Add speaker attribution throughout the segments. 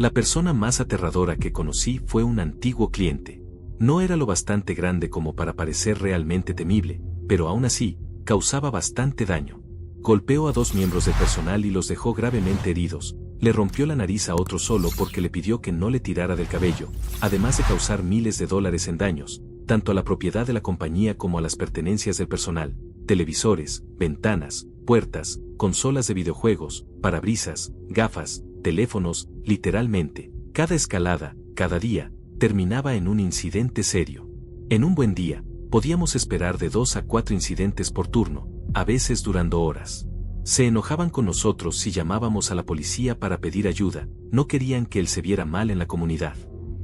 Speaker 1: La persona más aterradora que conocí fue un antiguo cliente. No era lo bastante grande como para parecer realmente temible, pero aún así, causaba bastante daño. Golpeó a 2 miembros del personal y los dejó gravemente heridos. Le rompió la nariz a otro solo porque le pidió que no le tirara del cabello, además de causar miles de dólares en daños, tanto a la propiedad de la compañía como a las pertenencias del personal, televisores, ventanas, puertas, consolas de videojuegos, parabrisas, gafas, teléfonos, literalmente. Cada escalada, cada día, terminaba en un incidente serio. En un buen día, podíamos esperar de 2 a 4 incidentes por turno, a veces durando horas. Se enojaban con nosotros si llamábamos a la policía para pedir ayuda, no querían que él se viera mal en la comunidad.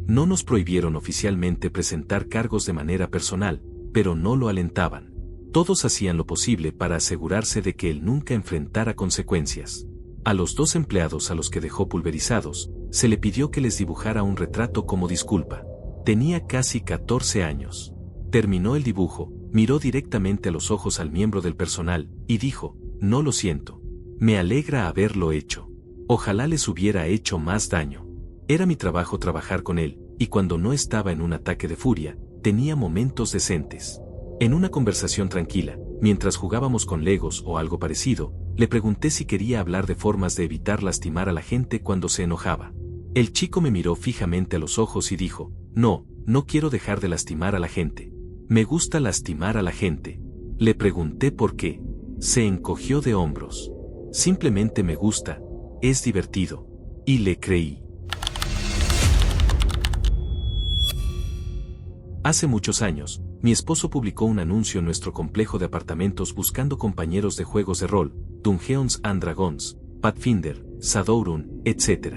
Speaker 1: No nos prohibieron oficialmente presentar cargos de manera personal, pero no lo alentaban. Todos hacían lo posible para asegurarse de que él nunca enfrentara consecuencias. A los 2 empleados a los que dejó pulverizados, se le pidió que les dibujara un retrato como disculpa. Tenía casi 14 años. Terminó el dibujo, miró directamente a los ojos al miembro del personal, y dijo: «No lo siento. Me alegra haberlo hecho. Ojalá les hubiera hecho más daño». Era mi trabajo trabajar con él, y cuando no estaba en un ataque de furia, tenía momentos decentes. En una conversación tranquila, mientras jugábamos con Legos o algo parecido, le pregunté si quería hablar de formas de evitar lastimar a la gente cuando se enojaba. El chico me miró fijamente a los ojos y dijo: «No, no quiero dejar de lastimar a la gente. Me gusta lastimar a la gente». Le pregunté por qué. Se encogió de hombros. «Simplemente me gusta, es divertido». Y le creí. Hace muchos años, mi esposo publicó un anuncio en nuestro complejo de apartamentos buscando compañeros de juegos de rol, Dungeons and Dragons, Pathfinder, Shadowrun, etc.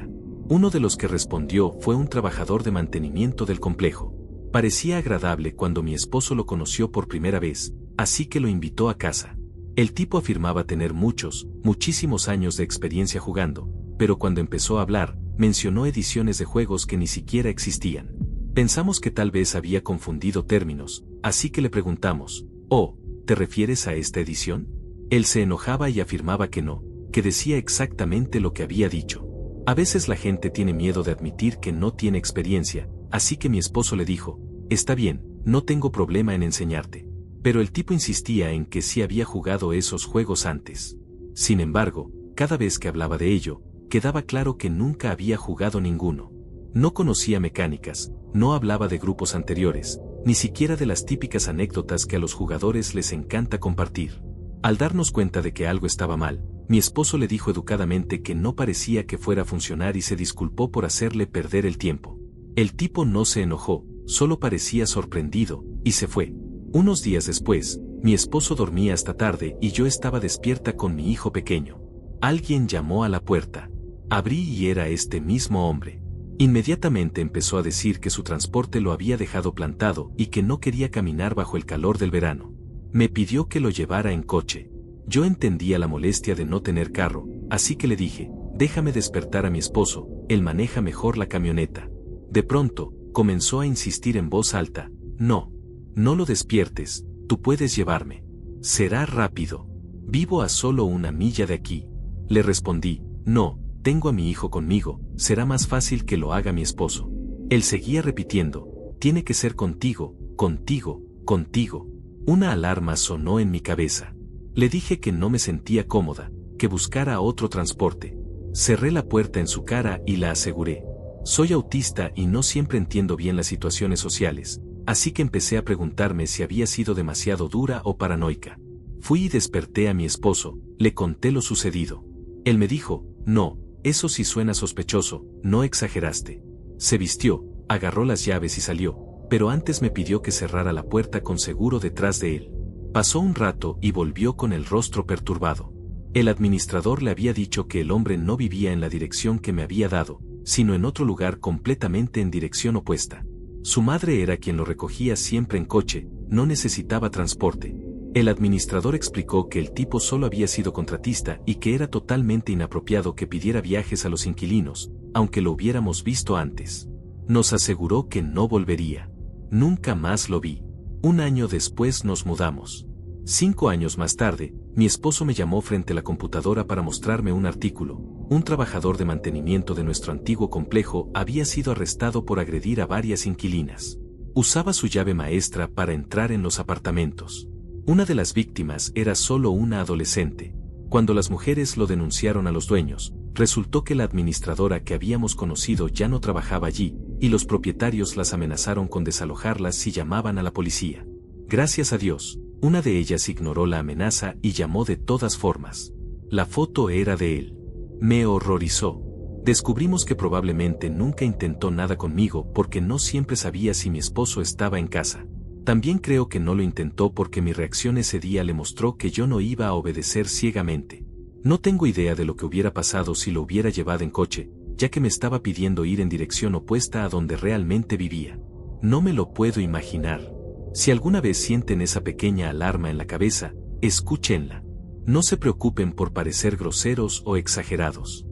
Speaker 1: Uno de los que respondió fue un trabajador de mantenimiento del complejo. Parecía agradable cuando mi esposo lo conoció por primera vez, así que lo invitó a casa. El tipo afirmaba tener muchísimos años de experiencia jugando, pero cuando empezó a hablar, mencionó ediciones de juegos que ni siquiera existían. Pensamos que tal vez había confundido términos, así que le preguntamos: «Oh, ¿te refieres a esta edición?». Él se enojaba y afirmaba que no, que decía exactamente lo que había dicho. A veces la gente tiene miedo de admitir que no tiene experiencia, así que mi esposo le dijo: «Está bien, no tengo problema en enseñarte». Pero el tipo insistía en que sí había jugado esos juegos antes. Sin embargo, cada vez que hablaba de ello, quedaba claro que nunca había jugado ninguno. No conocía mecánicas, no hablaba de grupos anteriores, ni siquiera de las típicas anécdotas que a los jugadores les encanta compartir. Al darnos cuenta de que algo estaba mal, mi esposo le dijo educadamente que no parecía que fuera a funcionar y se disculpó por hacerle perder el tiempo. El tipo no se enojó, solo parecía sorprendido, y se fue. Unos días después, mi esposo dormía hasta tarde y yo estaba despierta con mi hijo pequeño. Alguien llamó a la puerta. Abrí y era este mismo hombre. Inmediatamente empezó a decir que su transporte lo había dejado plantado y que no quería caminar bajo el calor del verano. Me pidió que lo llevara en coche. Yo entendía la molestia de no tener carro, así que le dije: «Déjame despertar a mi esposo, él maneja mejor la camioneta». De pronto, comenzó a insistir en voz alta: «No, no lo despiertes, tú puedes llevarme. Será rápido. Vivo a solo 1 milla de aquí». Le respondí: «No, tengo a mi hijo conmigo, será más fácil que lo haga mi esposo». Él seguía repitiendo: «Tiene que ser contigo, contigo, contigo». Una alarma sonó en mi cabeza. Le dije que no me sentía cómoda, que buscara otro transporte. Cerré la puerta en su cara y la aseguré: «Soy autista y no siempre entiendo bien las situaciones sociales, así que empecé a preguntarme si había sido demasiado dura o paranoica». Fui y desperté a mi esposo, le conté lo sucedido. Él me dijo: «No, eso sí suena sospechoso, no exageraste». Se vistió, agarró las llaves y salió, pero antes me pidió que cerrara la puerta con seguro detrás de él. Pasó un rato y volvió con el rostro perturbado. El administrador le había dicho que el hombre no vivía en la dirección que me había dado, sino en otro lugar completamente en dirección opuesta. Su madre era quien lo recogía siempre en coche, no necesitaba transporte. El administrador explicó que el tipo solo había sido contratista y que era totalmente inapropiado que pidiera viajes a los inquilinos, aunque lo hubiéramos visto antes. Nos aseguró que no volvería. Nunca más lo vi. 1 año después nos mudamos. 5 años más tarde, mi esposo me llamó frente a la computadora para mostrarme un artículo. Un trabajador de mantenimiento de nuestro antiguo complejo había sido arrestado por agredir a varias inquilinas. Usaba su llave maestra para entrar en los apartamentos. Una de las víctimas era solo una adolescente. Cuando las mujeres lo denunciaron a los dueños, resultó que la administradora que habíamos conocido ya no trabajaba allí, y los propietarios las amenazaron con desalojarlas si llamaban a la policía. Gracias a Dios, una de ellas ignoró la amenaza y llamó de todas formas. La foto era de él. Me horrorizó. Descubrimos que probablemente nunca intentó nada conmigo porque no siempre sabía si mi esposo estaba en casa. También creo que no lo intentó porque mi reacción ese día le mostró que yo no iba a obedecer ciegamente. No tengo idea de lo que hubiera pasado si lo hubiera llevado en coche, ya que me estaba pidiendo ir en dirección opuesta a donde realmente vivía. No me lo puedo imaginar. Si alguna vez sienten esa pequeña alarma en la cabeza, escúchenla. No se preocupen por parecer groseros o exagerados.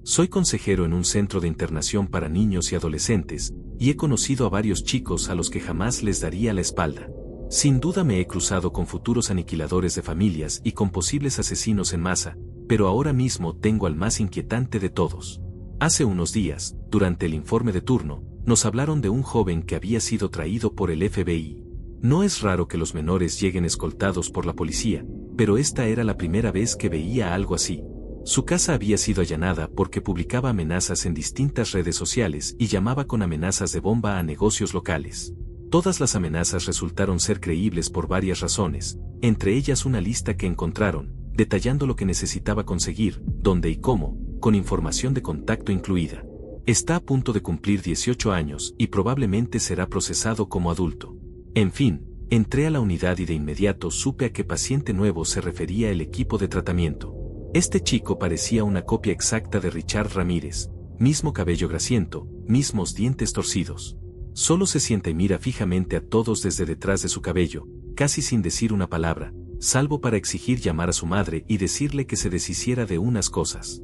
Speaker 1: Soy consejero en un centro de internación para niños y adolescentes, y he conocido a varios chicos a los que jamás les daría la espalda. Sin duda me he cruzado con futuros aniquiladores de familias y con posibles asesinos en masa, pero ahora mismo tengo al más inquietante de todos. Hace unos días, durante el informe de turno, nos hablaron de un joven que había sido traído por el FBI. No es raro que los menores lleguen escoltados por la policía, pero esta era la primera vez que veía algo así. Su casa había sido allanada porque publicaba amenazas en distintas redes sociales y llamaba con amenazas de bomba a negocios locales. Todas las amenazas resultaron ser creíbles por varias razones, entre ellas una lista que encontraron, detallando lo que necesitaba conseguir, dónde y cómo, con información de contacto incluida. Está a punto de cumplir 18 años y probablemente será procesado como adulto. En fin, entré a la unidad y de inmediato supe a qué paciente nuevo se refería el equipo de tratamiento. Este chico parecía una copia exacta de Richard Ramírez, mismo cabello grasiento, mismos dientes torcidos. Solo se sienta y mira fijamente a todos desde detrás de su cabello, casi sin decir una palabra, salvo para exigir llamar a su madre y decirle que se deshiciera de unas cosas.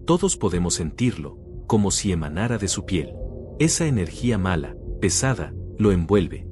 Speaker 1: Todos podemos sentirlo, como si emanara de su piel. Esa energía mala, pesada, lo envuelve.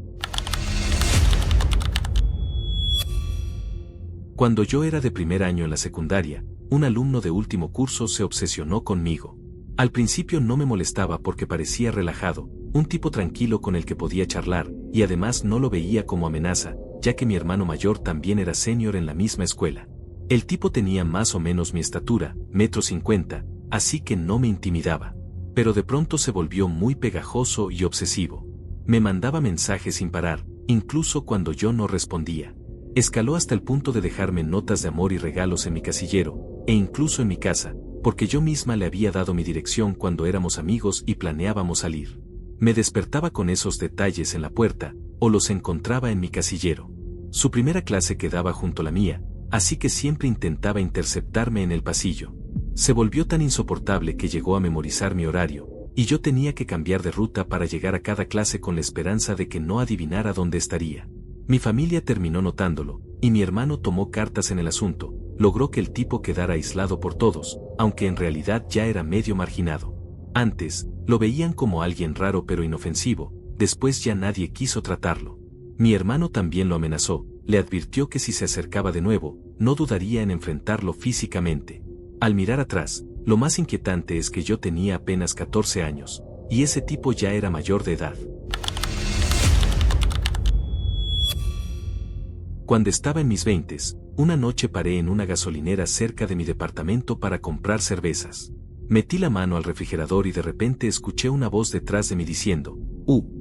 Speaker 1: Cuando yo era de primer año en la secundaria, un alumno de último curso se obsesionó conmigo. Al principio no me molestaba porque parecía relajado, un tipo tranquilo con el que podía charlar, y además no lo veía como amenaza, ya que mi hermano mayor también era senior en la misma escuela. El tipo tenía más o menos mi estatura, 1,50 m, así que no me intimidaba. Pero de pronto se volvió muy pegajoso y obsesivo. Me mandaba mensajes sin parar, incluso cuando yo no respondía. Escaló hasta el punto de dejarme notas de amor y regalos en mi casillero, e incluso en mi casa, porque yo misma le había dado mi dirección cuando éramos amigos y planeábamos salir. Me despertaba con esos detalles en la puerta, o los encontraba en mi casillero. Su primera clase quedaba junto a la mía, así que siempre intentaba interceptarme en el pasillo. Se volvió tan insoportable que llegó a memorizar mi horario, y yo tenía que cambiar de ruta para llegar a cada clase con la esperanza de que no adivinara dónde estaría. Mi familia terminó notándolo, y mi hermano tomó cartas en el asunto, logró que el tipo quedara aislado por todos, aunque en realidad ya era medio marginado. Antes, lo veían como alguien raro pero inofensivo, después ya nadie quiso tratarlo. Mi hermano también lo amenazó, le advirtió que si se acercaba de nuevo, no dudaría en enfrentarlo físicamente. Al mirar atrás, lo más inquietante es que yo tenía apenas 14 años, y ese tipo ya era mayor de edad. Cuando estaba en mis 20s, una noche paré en una gasolinera cerca de mi departamento para comprar cervezas. Metí la mano al refrigerador y de repente escuché una voz detrás de mí diciendo,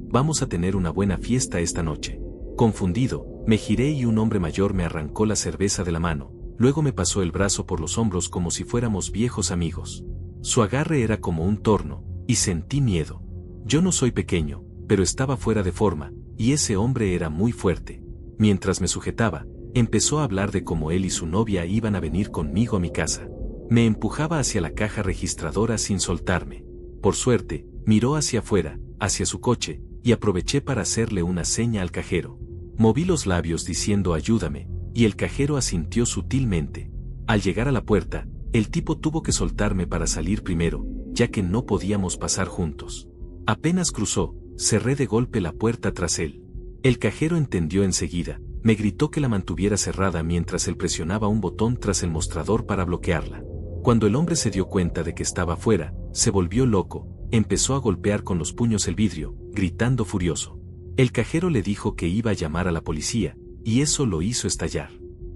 Speaker 1: vamos a tener una buena fiesta esta noche. Confundido, me giré y un hombre mayor me arrancó la cerveza de la mano, luego me pasó el brazo por los hombros como si fuéramos viejos amigos. Su agarre era como un torno, y sentí miedo. Yo no soy pequeño, pero estaba fuera de forma, y ese hombre era muy fuerte. Mientras me sujetaba, empezó a hablar de cómo él y su novia iban a venir conmigo a mi casa. Me empujaba hacia la caja registradora sin soltarme. Por suerte, miró hacia afuera, hacia su coche, y aproveché para hacerle una seña al cajero. Moví los labios diciendo ayúdame, y el cajero asintió sutilmente. Al llegar a la puerta, el tipo tuvo que soltarme para salir primero, ya que no podíamos pasar juntos. Apenas cruzó, cerré de golpe la puerta tras él. El cajero entendió enseguida, me gritó que la mantuviera cerrada mientras él presionaba un botón tras el mostrador para bloquearla. Cuando el hombre se dio cuenta de que estaba afuera, se volvió loco, empezó a golpear con los puños el vidrio, gritando furioso. El cajero le dijo que iba a llamar a la policía, y eso lo hizo estallar.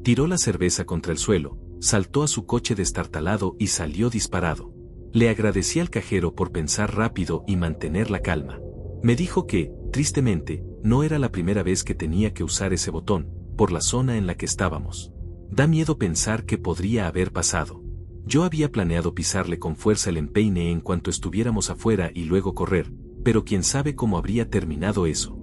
Speaker 1: Tiró la cerveza contra el suelo, saltó a su coche destartalado y salió disparado. Le agradecí al cajero por pensar rápido y mantener la calma. Me dijo que, tristemente, no era la primera vez que tenía que usar ese botón, por la zona en la que estábamos. Da miedo pensar qué podría haber pasado. Yo había planeado pisarle con fuerza el empeine en cuanto estuviéramos afuera y luego correr, pero quién sabe cómo habría terminado eso.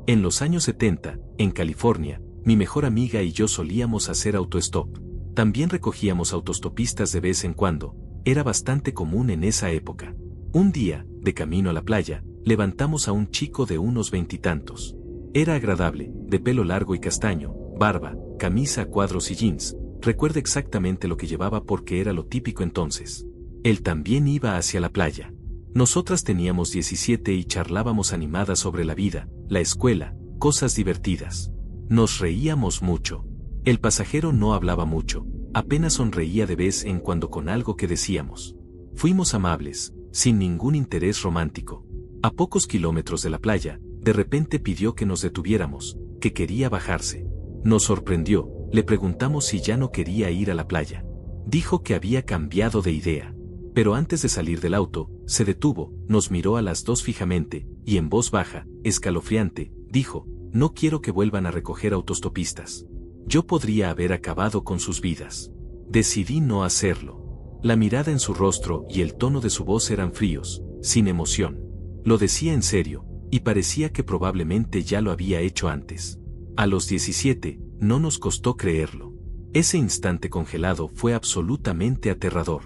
Speaker 1: En los años 70, en California, mi mejor amiga y yo solíamos hacer autostop. También recogíamos autostopistas de vez en cuando, era bastante común en esa época. Un día, de camino a la playa, levantamos a un chico de unos veintitantos. Era agradable, de pelo largo y castaño, barba, camisa a cuadros y jeans. Recuerdo exactamente lo que llevaba porque era lo típico entonces. Él también iba hacia la playa. Nosotras teníamos 17 y charlábamos animadas sobre la vida, la escuela, cosas divertidas. Nos reíamos mucho. El pasajero no hablaba mucho, apenas sonreía de vez en cuando con algo que decíamos. Fuimos amables, sin ningún interés romántico. A pocos kilómetros de la playa, de repente pidió que nos detuviéramos, que quería bajarse. Nos sorprendió, le preguntamos si ya no quería ir a la playa. Dijo que había cambiado de idea. Pero antes de salir del auto, se detuvo, nos miró a las dos fijamente, y en voz baja, escalofriante, dijo, no quiero que vuelvan a recoger autostopistas. Yo podría haber acabado con sus vidas. Decidí no hacerlo. La mirada en su rostro y el tono de su voz eran fríos, sin emoción. Lo decía en serio, y parecía que probablemente ya lo había hecho antes. A los 17, no nos costó creerlo. Ese instante congelado fue absolutamente aterrador.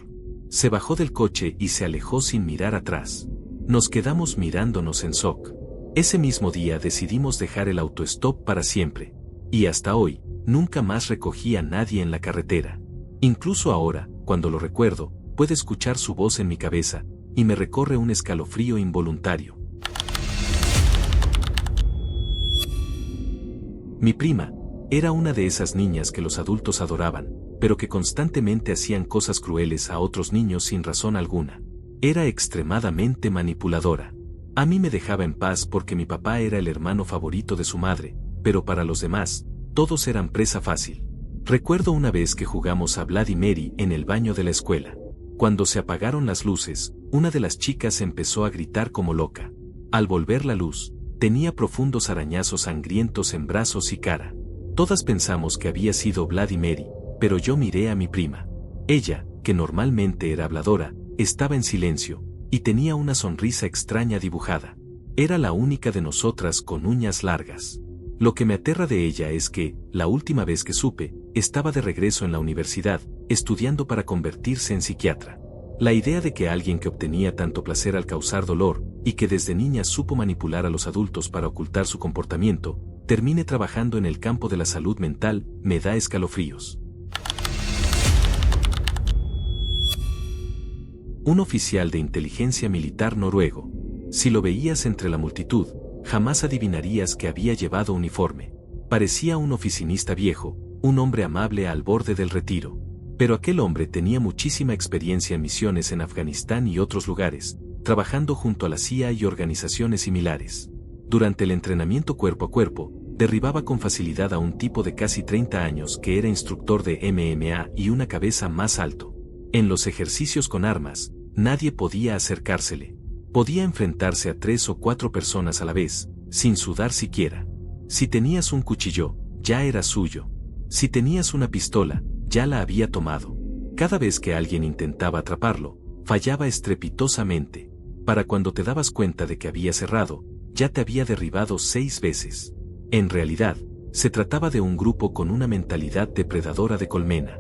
Speaker 1: Se bajó del coche y se alejó sin mirar atrás. Nos quedamos mirándonos en shock. Ese mismo día decidimos dejar el autostop para siempre. Y hasta hoy, nunca más recogí a nadie en la carretera. Incluso ahora, cuando lo recuerdo, puedo escuchar su voz en mi cabeza, y me recorre un escalofrío involuntario. Mi prima era una de esas niñas que los adultos adoraban, pero que constantemente hacían cosas crueles a otros niños sin razón alguna. Era extremadamente manipuladora. A mí me dejaba en paz porque mi papá era el hermano favorito de su madre, pero para los demás, todos eran presa fácil. Recuerdo una vez que jugamos a Bloody Mary en el baño de la escuela. Cuando se apagaron las luces, una de las chicas empezó a gritar como loca. Al volver la luz, tenía profundos arañazos sangrientos en brazos y cara. Todas pensamos que había sido Bloody Mary, pero yo miré a mi prima. Ella, que normalmente era habladora, estaba en silencio, y tenía una sonrisa extraña dibujada. Era la única de nosotras con uñas largas. Lo que me aterra de ella es que, la última vez que supe, estaba de regreso en la universidad, estudiando para convertirse en psiquiatra. La idea de que alguien que obtenía tanto placer al causar dolor, y que desde niña supo manipular a los adultos para ocultar su comportamiento, termine trabajando en el campo de la salud mental, me da escalofríos. Un oficial de inteligencia militar noruego. Si lo veías entre la multitud, jamás adivinarías que había llevado uniforme. Parecía un oficinista viejo, un hombre amable al borde del retiro. Pero aquel hombre tenía muchísima experiencia en misiones en Afganistán y otros lugares, trabajando junto a la CIA y organizaciones similares. Durante el entrenamiento cuerpo a cuerpo, derribaba con facilidad a un tipo de casi 30 años que era instructor de MMA y una cabeza más alto. En los ejercicios con armas, nadie podía acercársele. Podía enfrentarse a 3 o 4 personas a la vez, sin sudar siquiera. Si tenías un cuchillo, ya era suyo. Si tenías una pistola, ya la había tomado. Cada vez que alguien intentaba atraparlo, fallaba estrepitosamente. Para cuando te dabas cuenta de que había cerrado, ya te había derribado 6 veces. En realidad, se trataba de un grupo con una mentalidad depredadora de colmena.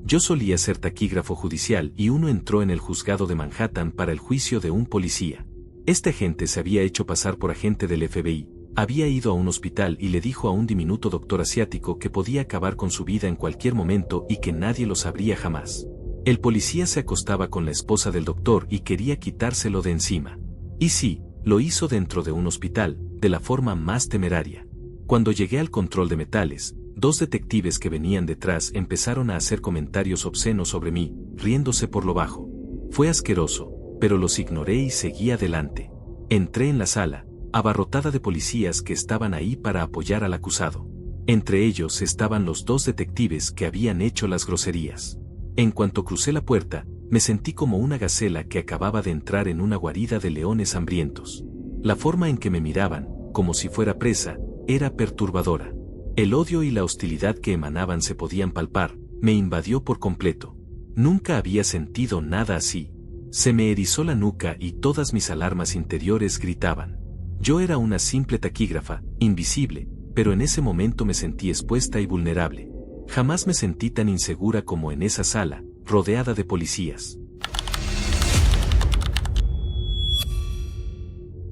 Speaker 1: Yo solía ser taquígrafo judicial y uno entró en el juzgado de Manhattan para el juicio de un policía. Este agente se había hecho pasar por agente del FBI, Había ido a un hospital y le dijo a un diminuto doctor asiático que podía acabar con su vida en cualquier momento y que nadie lo sabría jamás. El policía se acostaba con la esposa del doctor y quería quitárselo de encima. Y sí, lo hizo dentro de un hospital, de la forma más temeraria. Cuando llegué al control de metales, 2 detectives que venían detrás empezaron a hacer comentarios obscenos sobre mí, riéndose por lo bajo. Fue asqueroso, pero los ignoré y seguí adelante. Entré en la sala, abarrotada de policías que estaban ahí para apoyar al acusado. Entre ellos estaban los 2 detectives que habían hecho las groserías. En cuanto crucé la puerta, me sentí como una gacela que acababa de entrar en una guarida de leones hambrientos. La forma en que me miraban, como si fuera presa, era perturbadora. El odio y la hostilidad que emanaban se podían palpar, me invadió por completo. Nunca había sentido nada así. Se me erizó la nuca y todas mis alarmas interiores gritaban. Yo era una simple taquígrafa, invisible, pero en ese momento me sentí expuesta y vulnerable. Jamás me sentí tan insegura como en esa sala, rodeada de policías.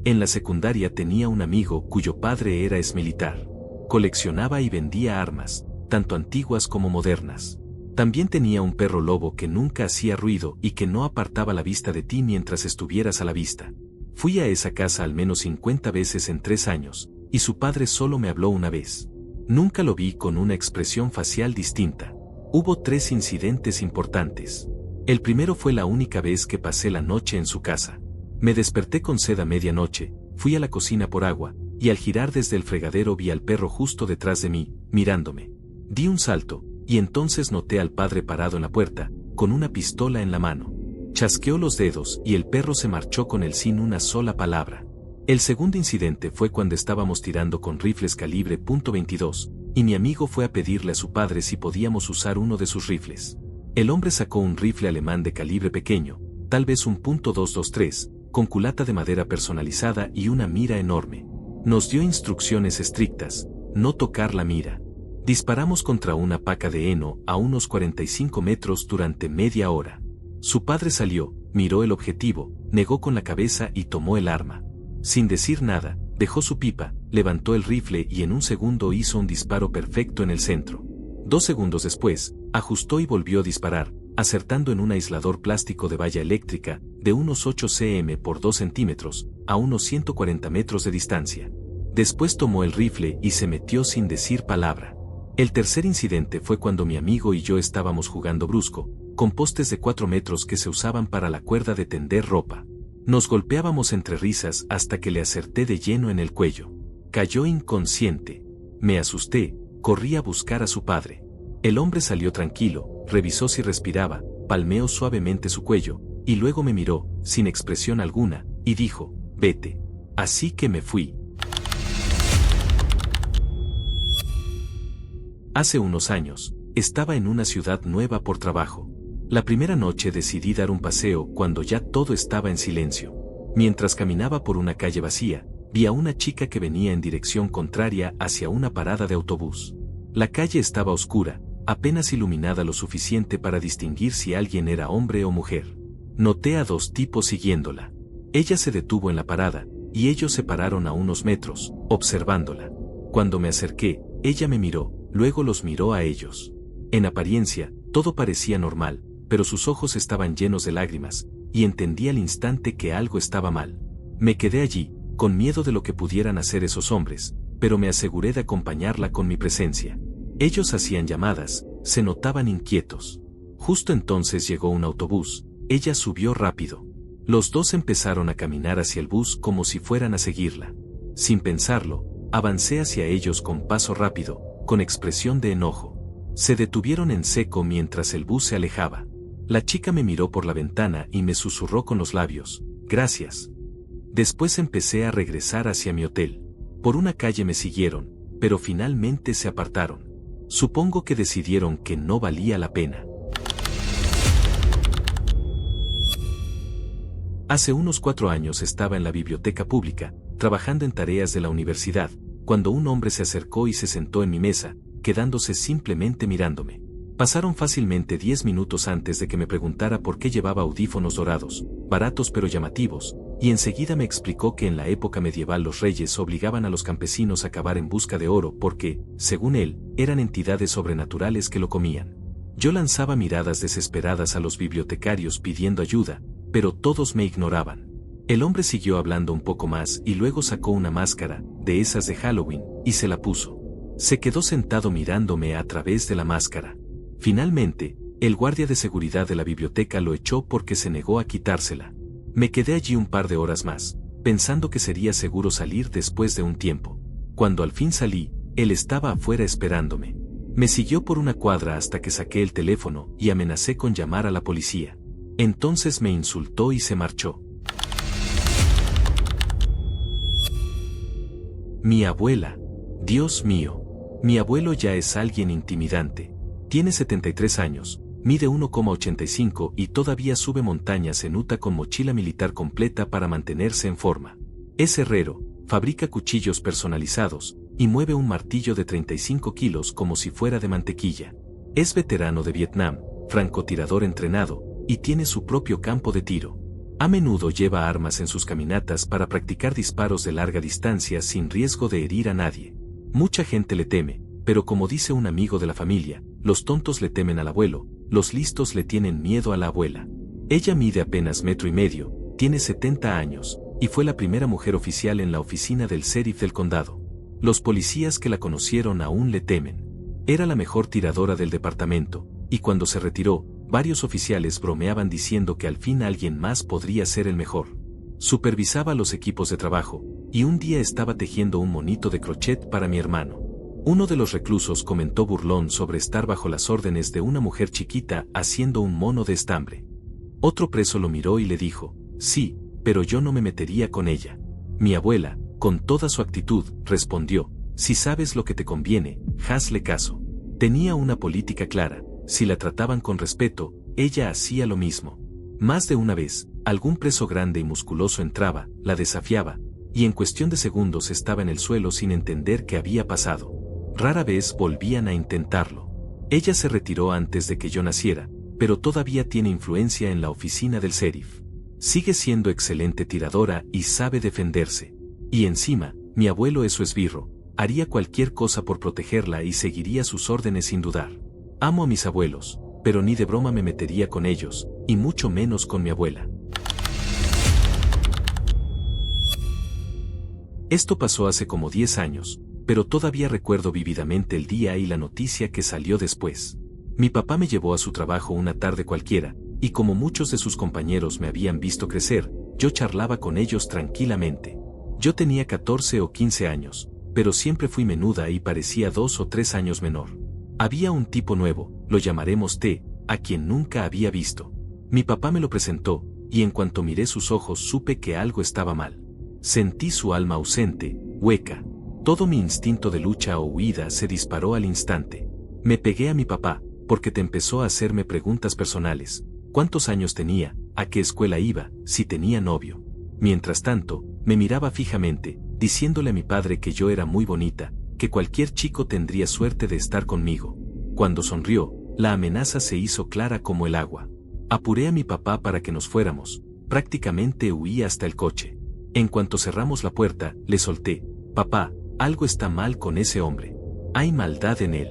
Speaker 1: En la secundaria tenía un amigo cuyo padre era exmilitar. Coleccionaba y vendía armas, tanto antiguas como modernas. También tenía un perro lobo que nunca hacía ruido y que no apartaba la vista de ti mientras estuvieras a la vista. Fui a esa casa al menos 50 veces en 3 años, y su padre solo me habló una vez. Nunca lo vi con una expresión facial distinta. Hubo 3 incidentes importantes. El primero fue la única vez que pasé la noche en su casa. Me desperté con sed a medianoche, fui a la cocina por agua, y al girar desde el fregadero vi al perro justo detrás de mí, mirándome. Di un salto, y entonces noté al padre parado en la puerta, con una pistola en la mano. Chasqueó los dedos y el perro se marchó con él sin una sola palabra. El segundo incidente fue cuando estábamos tirando con rifles calibre .22, y mi amigo fue a pedirle a su padre si podíamos usar uno de sus rifles. El hombre sacó un rifle alemán de calibre pequeño, tal vez un .223, con culata de madera personalizada y una mira enorme. Nos dio instrucciones estrictas: no tocar la mira. Disparamos contra una paca de heno a unos 45 metros durante media hora. Su padre salió, miró el objetivo, negó con la cabeza y tomó el arma. Sin decir nada, dejó su pipa, levantó el rifle y en un segundo hizo un disparo perfecto en el centro. 2 segundos después, ajustó y volvió a disparar, acertando en un aislador plástico de valla eléctrica, de unos 8 cm por 2 centímetros, a unos 140 metros de distancia. Después tomó el rifle y se metió sin decir palabra. El tercer incidente fue cuando mi amigo y yo estábamos jugando brusco, con postes de 4 metros que se usaban para la cuerda de tender ropa. Nos golpeábamos entre risas hasta que le acerté de lleno en el cuello. Cayó inconsciente. Me asusté, corrí a buscar a su padre. El hombre salió tranquilo, revisó si respiraba, palmeó suavemente su cuello, y luego me miró, sin expresión alguna, y dijo: vete. Así que me fui. Hace unos años, estaba en una ciudad nueva por trabajo. La primera noche decidí dar un paseo cuando ya todo estaba en silencio. Mientras caminaba por una calle vacía, vi a una chica que venía en dirección contraria hacia una parada de autobús. La calle estaba oscura, apenas iluminada lo suficiente para distinguir si alguien era hombre o mujer. Noté a 2 tipos siguiéndola. Ella se detuvo en la parada, y ellos se pararon a unos metros, observándola. Cuando me acerqué, ella me miró, luego los miró a ellos. En apariencia, todo parecía normal, pero sus ojos estaban llenos de lágrimas, y entendí al instante que algo estaba mal. Me quedé allí, con miedo de lo que pudieran hacer esos hombres, pero me aseguré de acompañarla con mi presencia. Ellos hacían llamadas, se notaban inquietos. Justo entonces llegó un autobús, ella subió rápido. Los 2 empezaron a caminar hacia el bus como si fueran a seguirla. Sin pensarlo, avancé hacia ellos con paso rápido, con expresión de enojo. Se detuvieron en seco mientras el bus se alejaba. La chica me miró por la ventana y me susurró con los labios: gracias. Después empecé a regresar hacia mi hotel. Por una calle me siguieron, pero finalmente se apartaron. Supongo que decidieron que no valía la pena. Hace unos 4 años estaba en la biblioteca pública, trabajando en tareas de la universidad, cuando un hombre se acercó y se sentó en mi mesa, quedándose simplemente mirándome. Pasaron fácilmente 10 minutos antes de que me preguntara por qué llevaba audífonos dorados, baratos pero llamativos, y enseguida me explicó que en la época medieval los reyes obligaban a los campesinos a cavar en busca de oro porque, según él, eran entidades sobrenaturales que lo comían. Yo lanzaba miradas desesperadas a los bibliotecarios pidiendo ayuda, pero todos me ignoraban. El hombre siguió hablando un poco más y luego sacó una máscara, de esas de Halloween, y se la puso. Se quedó sentado mirándome a través de la máscara. Finalmente, el guardia de seguridad de la biblioteca lo echó porque se negó a quitársela. Me quedé allí un par de horas más, pensando que sería seguro salir después de un tiempo. Cuando al fin salí, él estaba afuera esperándome. Me siguió por una cuadra hasta que saqué el teléfono y amenacé con llamar a la policía. Entonces me insultó y se marchó. Mi abuela. Dios mío. Mi abuelo ya es alguien intimidante. Tiene 73 años, mide 1,85 y todavía sube montañas en Utah con mochila militar completa para mantenerse en forma. Es herrero, fabrica cuchillos personalizados y mueve un martillo de 35 kilos como si fuera de mantequilla. Es veterano de Vietnam, francotirador entrenado, y tiene su propio campo de tiro. A menudo lleva armas en sus caminatas para practicar disparos de larga distancia sin riesgo de herir a nadie. Mucha gente le teme, pero como dice un amigo de la familia, los tontos le temen al abuelo, los listos le tienen miedo a la abuela. Ella mide apenas 1,5 metros, tiene 70 años, y fue la primera mujer oficial en la oficina del sheriff del condado. Los policías que la conocieron aún le temen. Era la mejor tiradora del departamento, y cuando se retiró, varios oficiales bromeaban diciendo que al fin alguien más podría ser el mejor. Supervisaba los equipos de trabajo, y un día estaba tejiendo un monito de crochet para mi hermano. Uno de los reclusos comentó burlón sobre estar bajo las órdenes de una mujer chiquita haciendo un mono de estambre. Otro preso lo miró y le dijo, sí, pero yo no me metería con ella. Mi abuela, con toda su actitud, respondió, si sabes lo que te conviene, hazle caso. Tenía una política clara, si la trataban con respeto, ella hacía lo mismo. Más de una vez, algún preso grande y musculoso entraba, la desafiaba, y en cuestión de segundos estaba en el suelo sin entender qué había pasado. Rara vez volvían a intentarlo. Ella se retiró antes de que yo naciera, pero todavía tiene influencia en la oficina del sheriff. Sigue siendo excelente tiradora y sabe defenderse. Y encima, mi abuelo es su esbirro, haría cualquier cosa por protegerla y seguiría sus órdenes sin dudar. Amo a mis abuelos, pero ni de broma me metería con ellos, y mucho menos con mi abuela. Esto pasó hace como 10 años. Pero todavía recuerdo vívidamente el día y la noticia que salió después. Mi papá me llevó a su trabajo una tarde cualquiera, y como muchos de sus compañeros me habían visto crecer, yo charlaba con ellos tranquilamente. Yo tenía 14 o 15 años, pero siempre fui menuda y parecía 2 o 3 años menor. Había un tipo nuevo, lo llamaremos T, a quien nunca había visto. Mi papá me lo presentó, y en cuanto miré sus ojos supe que algo estaba mal. Sentí su alma ausente, hueca. Todo mi instinto de lucha o huida se disparó al instante. Me pegué a mi papá, porque te empezó a hacerme preguntas personales. ¿Cuántos años tenía? ¿A qué escuela iba? ¿Si tenía novio? Mientras tanto, me miraba fijamente, diciéndole a mi padre que yo era muy bonita, que cualquier chico tendría suerte de estar conmigo. Cuando sonrió, la amenaza se hizo clara como el agua. Apuré a mi papá para que nos fuéramos. Prácticamente huí hasta el coche. En cuanto cerramos la puerta, le solté, papá, algo está mal con ese hombre. Hay maldad en él.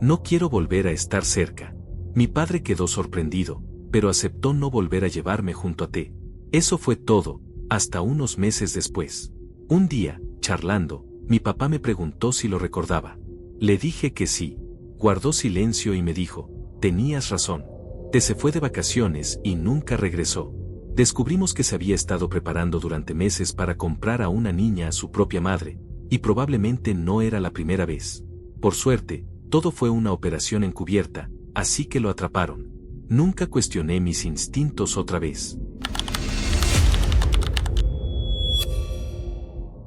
Speaker 1: No quiero volver a estar cerca. Mi padre quedó sorprendido, pero aceptó no volver a llevarme junto a T. Eso fue todo, hasta unos meses después. Un día, charlando, mi papá me preguntó si lo recordaba. Le dije que sí. Guardó silencio y me dijo, tenías razón. T se fue de vacaciones y nunca regresó. Descubrimos que se había estado preparando durante meses para comprar a una niña a su propia madre, y probablemente no era la primera vez. Por suerte, todo fue una operación encubierta, así que lo atraparon. Nunca cuestioné mis instintos otra vez.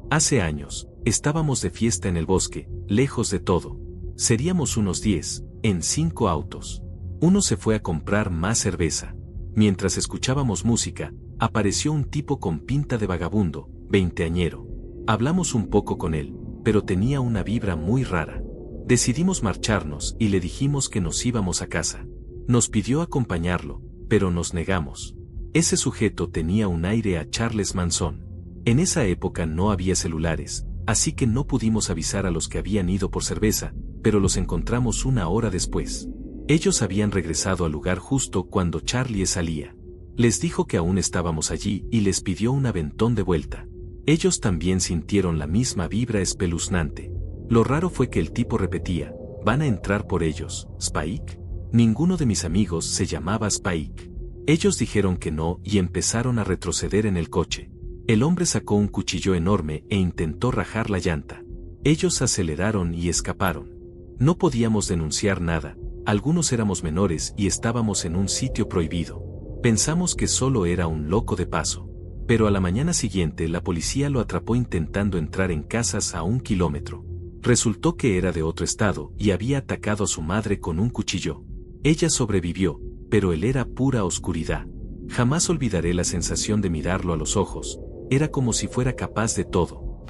Speaker 1: Hace años, estábamos de fiesta en el bosque, lejos de todo. Seríamos unos 10, en 5 autos. Uno se fue a comprar más cerveza. Mientras escuchábamos música, apareció un tipo con pinta de vagabundo, veinteañero. Hablamos un poco con él, pero tenía una vibra muy rara. Decidimos marcharnos y le dijimos que nos íbamos a casa. Nos pidió acompañarlo, pero nos negamos. Ese sujeto tenía un aire a Charles Manson. En esa época no había celulares, así que no pudimos avisar a los que habían ido por cerveza, pero los encontramos una hora después. Ellos habían regresado al lugar justo cuando Charlie salía. Les dijo que aún estábamos allí y les pidió un aventón de vuelta. Ellos también sintieron la misma vibra espeluznante. Lo raro fue que el tipo repetía, ¿van a entrar por ellos, Spike? Ninguno de mis amigos se llamaba Spike. Ellos dijeron que no y empezaron a retroceder en el coche. El hombre sacó un cuchillo enorme e intentó rajar la llanta. Ellos aceleraron y escaparon. No podíamos denunciar nada, algunos éramos menores y estábamos en un sitio prohibido. Pensamos que solo era un loco de paso. Pero a la mañana siguiente la policía lo atrapó intentando entrar en casas a 1 kilómetro. Resultó que era de otro estado y había atacado a su madre con un cuchillo. Ella sobrevivió, pero él era pura oscuridad. Jamás olvidaré la sensación de mirarlo a los ojos. Era como si fuera capaz de todo.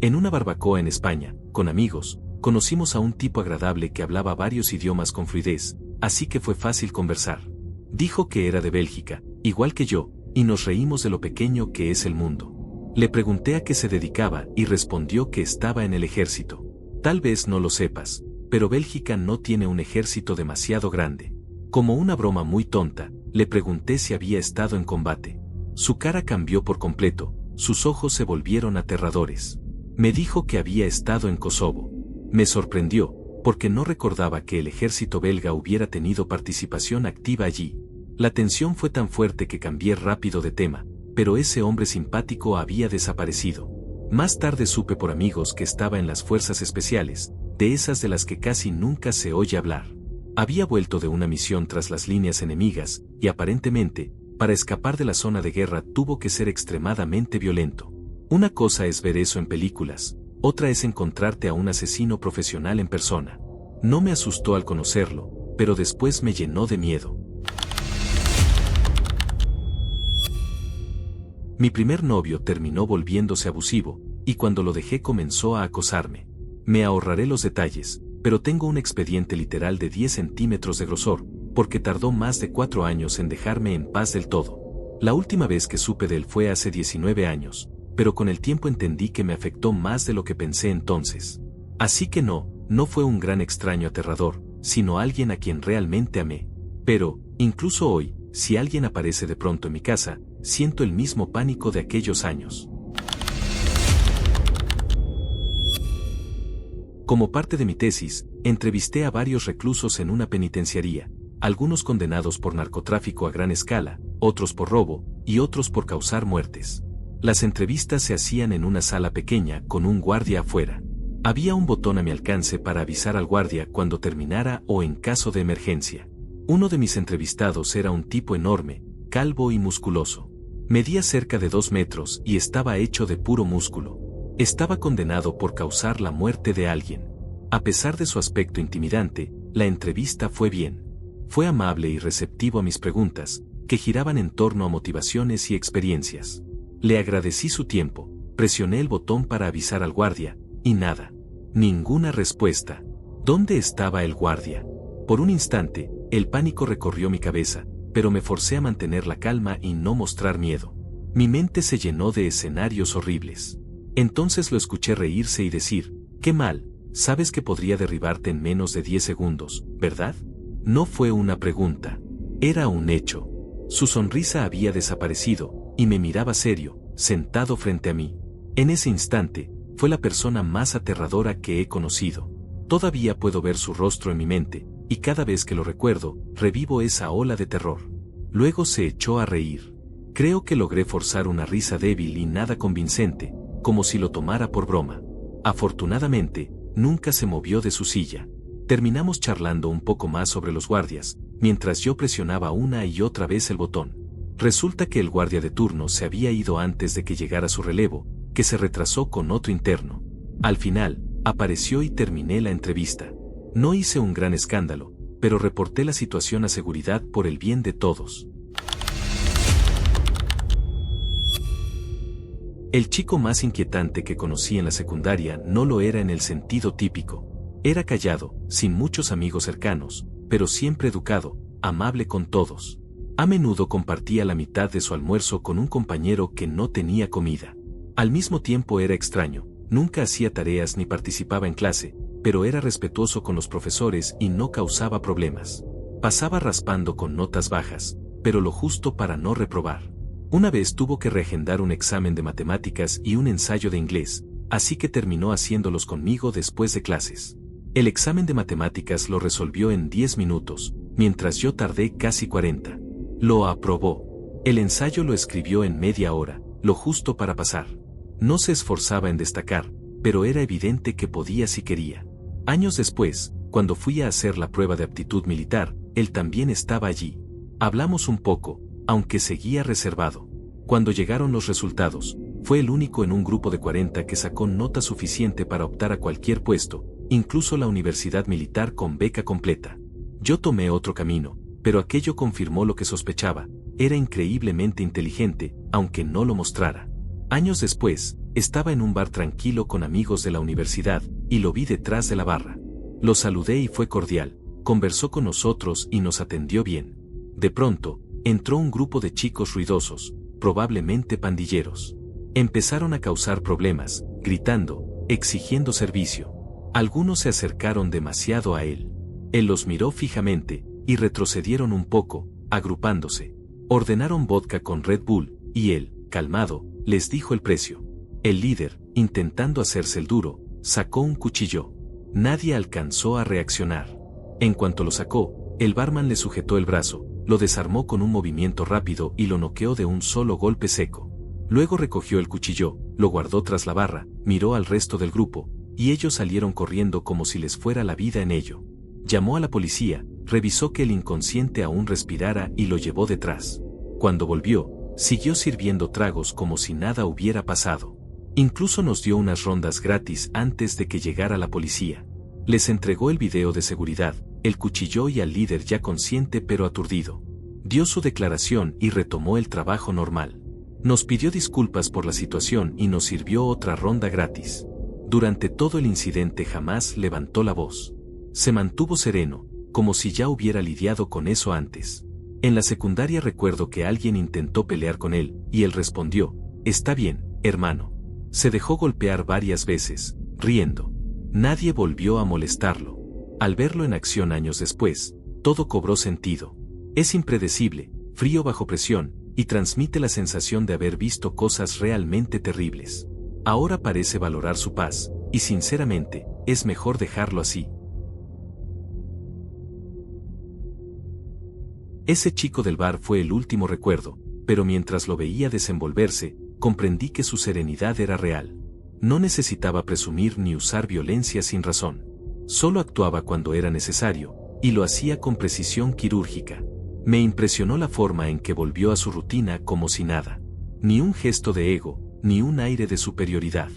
Speaker 1: En una barbacoa en España, con amigos, conocimos a un tipo agradable que hablaba varios idiomas con fluidez, así que fue fácil conversar. Dijo que era de Bélgica, igual que yo, y nos reímos de lo pequeño que es el mundo. Le pregunté a qué se dedicaba y respondió que estaba en el ejército. Tal vez no lo sepas, pero Bélgica no tiene un ejército demasiado grande. Como una broma muy tonta, le pregunté si había estado en combate. Su cara cambió por completo, sus ojos se volvieron aterradores. Me dijo que había estado en Kosovo. Me sorprendió, porque no recordaba que el ejército belga hubiera tenido participación activa allí. La tensión fue tan fuerte que cambié rápido de tema, pero ese hombre simpático había desaparecido. Más tarde supe por amigos que estaba en las fuerzas especiales, de esas de las que casi nunca se oye hablar. Había vuelto de una misión tras las líneas enemigas, y aparentemente, para escapar de la zona de guerra tuvo que ser extremadamente violento. Una cosa es ver eso en películas, otra es encontrarte a un asesino profesional en persona. No me asustó al conocerlo, pero después me llenó de miedo. Mi primer novio terminó volviéndose abusivo, y cuando lo dejé comenzó a acosarme. Me ahorraré los detalles, pero tengo un expediente literal de 10 centímetros de grosor, porque tardó más de 4 años en dejarme en paz del todo. La última vez que supe de él fue hace 19 años, pero con el tiempo entendí que me afectó más de lo que pensé entonces. Así que no fue un gran extraño aterrador, sino alguien a quien realmente amé. Pero, incluso hoy, si alguien aparece de pronto en mi casa, siento el mismo pánico de aquellos años. Como parte de mi tesis, entrevisté a varios reclusos en una penitenciaría, algunos condenados por narcotráfico a gran escala, otros por robo, y otros por causar muertes. Las entrevistas se hacían en una sala pequeña con un guardia afuera. Había un botón a mi alcance para avisar al guardia cuando terminara o en caso de emergencia. Uno de mis entrevistados era un tipo enorme, calvo y musculoso. Medía cerca de 2 metros y estaba hecho de puro músculo. Estaba condenado por causar la muerte de alguien. A pesar de su aspecto intimidante, la entrevista fue bien. Fue amable y receptivo a mis preguntas, que giraban en torno a motivaciones y experiencias. Le agradecí su tiempo, presioné el botón para avisar al guardia, y nada. Ninguna respuesta. ¿Dónde estaba el guardia? Por un instante, el pánico recorrió mi cabeza, pero me forcé a mantener la calma y no mostrar miedo. Mi mente se llenó de escenarios horribles. Entonces lo escuché reírse y decir, «Qué mal, sabes que podría derribarte en menos de 10 segundos, ¿verdad?» No fue una pregunta. Era un hecho. Su sonrisa había desaparecido, y me miraba serio, sentado frente a mí. En ese instante, fue la persona más aterradora que he conocido. Todavía puedo ver su rostro en mi mente, y cada vez que lo recuerdo, revivo esa ola de terror. Luego se echó a reír. Creo que logré forzar una risa débil y nada convincente, como si lo tomara por broma. Afortunadamente, nunca se movió de su silla. Terminamos charlando un poco más sobre los guardias, mientras yo presionaba una y otra vez el botón. Resulta que el guardia de turno se había ido antes de que llegara su relevo, que se retrasó con otro interno. Al final, apareció y terminé la entrevista. No hice un gran escándalo, pero reporté la situación a seguridad por el bien de todos. El chico más inquietante que conocí en la secundaria no lo era en el sentido típico. Era callado, sin muchos amigos cercanos, pero siempre educado, amable con todos. A menudo compartía la mitad de su almuerzo con un compañero que no tenía comida. Al mismo tiempo era extraño, nunca hacía tareas ni participaba en clase, pero era respetuoso con los profesores y no causaba problemas. Pasaba raspando con notas bajas, pero lo justo para no reprobar. Una vez tuvo que reagendar un examen de matemáticas y un ensayo de inglés, así que terminó haciéndolos conmigo después de clases. El examen de matemáticas lo resolvió en 10 minutos, mientras yo tardé casi 40. Lo aprobó. El ensayo lo escribió en media hora, lo justo para pasar. No se esforzaba en destacar, pero era evidente que podía si quería. Años después, cuando fui a hacer la prueba de aptitud militar, él también estaba allí. Hablamos un poco, aunque seguía reservado. Cuando llegaron los resultados, fue el único en un grupo de 40 que sacó nota suficiente para optar a cualquier puesto, incluso la universidad militar con beca completa. Yo tomé otro camino, pero aquello confirmó lo que sospechaba, era increíblemente inteligente, aunque no lo mostrara. Años después, estaba en un bar tranquilo con amigos de la universidad, y lo vi detrás de la barra. Lo saludé y fue cordial, conversó con nosotros y nos atendió bien. De pronto, entró un grupo de chicos ruidosos, probablemente pandilleros. Empezaron a causar problemas, gritando, exigiendo servicio. Algunos se acercaron demasiado a él. Él los miró fijamente, y retrocedieron un poco, agrupándose. Ordenaron vodka con Red Bull, y él, calmado, les dijo el precio. El líder, intentando hacerse el duro, sacó un cuchillo. Nadie alcanzó a reaccionar. En cuanto lo sacó, el barman le sujetó el brazo, lo desarmó con un movimiento rápido y lo noqueó de un solo golpe seco. Luego recogió el cuchillo, lo guardó tras la barra, miró al resto del grupo, y ellos salieron corriendo como si les fuera la vida en ello. Llamó a la policía, revisó que el inconsciente aún respirara y lo llevó detrás. Cuando volvió, siguió sirviendo tragos como si nada hubiera pasado. Incluso nos dio unas rondas gratis antes de que llegara la policía. Les entregó el video de seguridad, el cuchilló y al líder ya consciente pero aturdido. Dio su declaración y retomó el trabajo normal. Nos pidió disculpas por la situación y nos sirvió otra ronda gratis. Durante todo el incidente jamás levantó la voz. Se mantuvo sereno, como si ya hubiera lidiado con eso antes. En la secundaria recuerdo que alguien intentó pelear con él, y él respondió, «Está bien, hermano». Se dejó golpear varias veces, riendo. Nadie volvió a molestarlo. Al verlo en acción años después, todo cobró sentido. Es impredecible, frío bajo presión, y transmite la sensación de haber visto cosas realmente terribles. Ahora parece valorar su paz, y sinceramente, es mejor dejarlo así. Ese chico del bar fue el último recuerdo, pero mientras lo veía desenvolverse, comprendí que su serenidad era real. No necesitaba presumir ni usar violencia sin razón. Solo actuaba cuando era necesario, y lo hacía con precisión quirúrgica. Me impresionó la forma en que volvió a su rutina como si nada. Ni un gesto de ego, ni un aire de superioridad.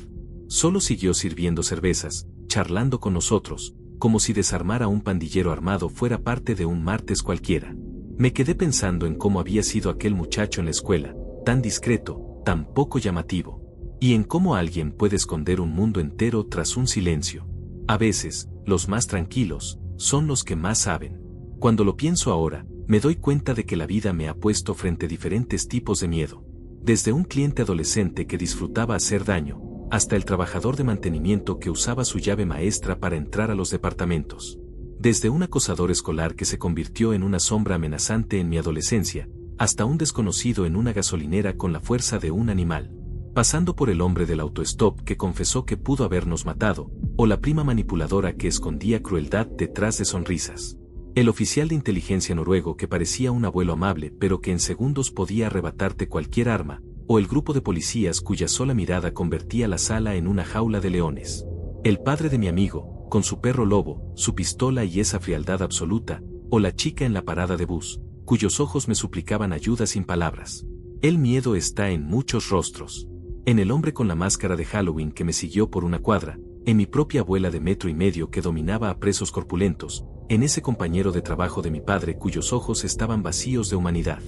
Speaker 1: Solo siguió sirviendo cervezas, charlando con nosotros, como si desarmar a un pandillero armado fuera parte de un martes cualquiera. Me quedé pensando en cómo había sido aquel muchacho en la escuela, tan discreto, tan poco llamativo, y en cómo alguien puede esconder un mundo entero tras un silencio. A veces, los más tranquilos, son los que más saben. Cuando lo pienso ahora, me doy cuenta de que la vida me ha puesto frente a diferentes tipos de miedo. Desde un cliente adolescente que disfrutaba hacer daño, hasta el trabajador de mantenimiento que usaba su llave maestra para entrar a los departamentos. Desde un acosador escolar que se convirtió en una sombra amenazante en mi adolescencia, hasta un desconocido en una gasolinera con la fuerza de un animal. Pasando por el hombre del autostop que confesó que pudo habernos matado, o la prima manipuladora que escondía crueldad detrás de sonrisas. El oficial de inteligencia noruego que parecía un abuelo amable pero que en segundos podía arrebatarte cualquier arma, o el grupo de policías cuya sola mirada convertía la sala en una jaula de leones. El padre de mi amigo, con su perro lobo, su pistola y esa frialdad absoluta, o la chica en la parada de bus, cuyos ojos me suplicaban ayuda sin palabras. El miedo está en muchos rostros. En el hombre con la máscara de Halloween que me siguió por una cuadra, en mi propia abuela de 1,5 metros que dominaba a presos corpulentos, en ese compañero de trabajo de mi padre cuyos ojos estaban vacíos de humanidad,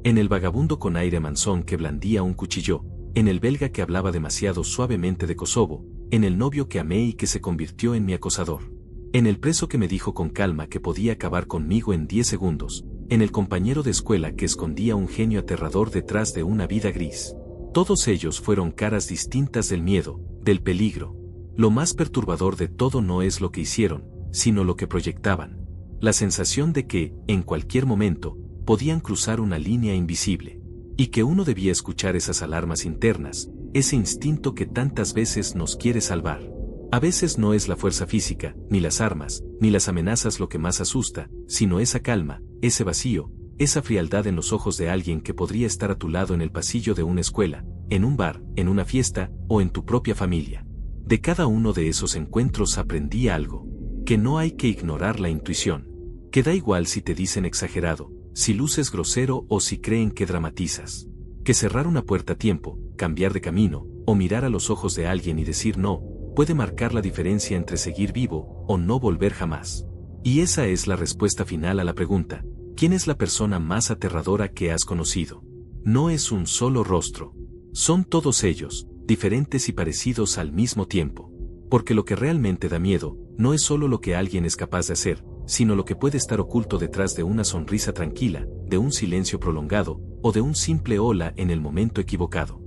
Speaker 1: en el vagabundo con aire manzón que blandía un cuchillo, en el belga que hablaba demasiado suavemente de Kosovo, en el novio que amé y que se convirtió en mi acosador, en el preso que me dijo con calma que podía acabar conmigo en 10 segundos, en el compañero de escuela que escondía un genio aterrador detrás de una vida gris. Todos ellos fueron caras distintas del miedo, del peligro. Lo más perturbador de todo no es lo que hicieron, sino lo que proyectaban. La sensación de que, en cualquier momento, podían cruzar una línea invisible. Y que uno debía escuchar esas alarmas internas, ese instinto que tantas veces nos quiere salvar. A veces no es la fuerza física, ni las armas, ni las amenazas lo que más asusta, sino esa calma, ese vacío, esa frialdad en los ojos de alguien que podría estar a tu lado en el pasillo de una escuela, en un bar, en una fiesta, o en tu propia familia. De cada uno de esos encuentros aprendí algo, que no hay que ignorar la intuición, que da igual si te dicen exagerado, si luces grosero o si creen que dramatizas, que cerrar una puerta a tiempo, cambiar de camino, o mirar a los ojos de alguien y decir no, puede marcar la diferencia entre seguir vivo o no volver jamás. Y esa es la respuesta final a la pregunta, ¿quién es la persona más aterradora que has conocido? No es un solo rostro. Son todos ellos, diferentes y parecidos al mismo tiempo. Porque lo que realmente da miedo, no es solo lo que alguien es capaz de hacer, sino lo que puede estar oculto detrás de una sonrisa tranquila, de un silencio prolongado, o de un simple hola en el momento equivocado.